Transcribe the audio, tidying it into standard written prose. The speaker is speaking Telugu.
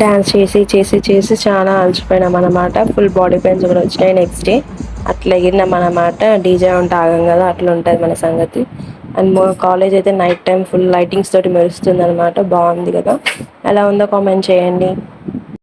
డ్యాన్స్ చేసి చేసి చేసి చాలా అలసిపోయినాం అనమాట. ఫుల్ బాడీ పెయిన్స్ కూడా వచ్చినాయి నెక్స్ట్ డే. అట్లా ఎగిరినాం అనమాట. డీజే ఉంటే ఆగం కదా, అట్లా ఉంటుంది మన సంగతి. అండ్ కాలేజ్ అయితే నైట్ టైం ఫుల్ లైటింగ్స్ తోటి మెరుస్తుంది అనమాట. బాగుంది కదా, ఎలా ఉందో కామెంట్ చేయండి.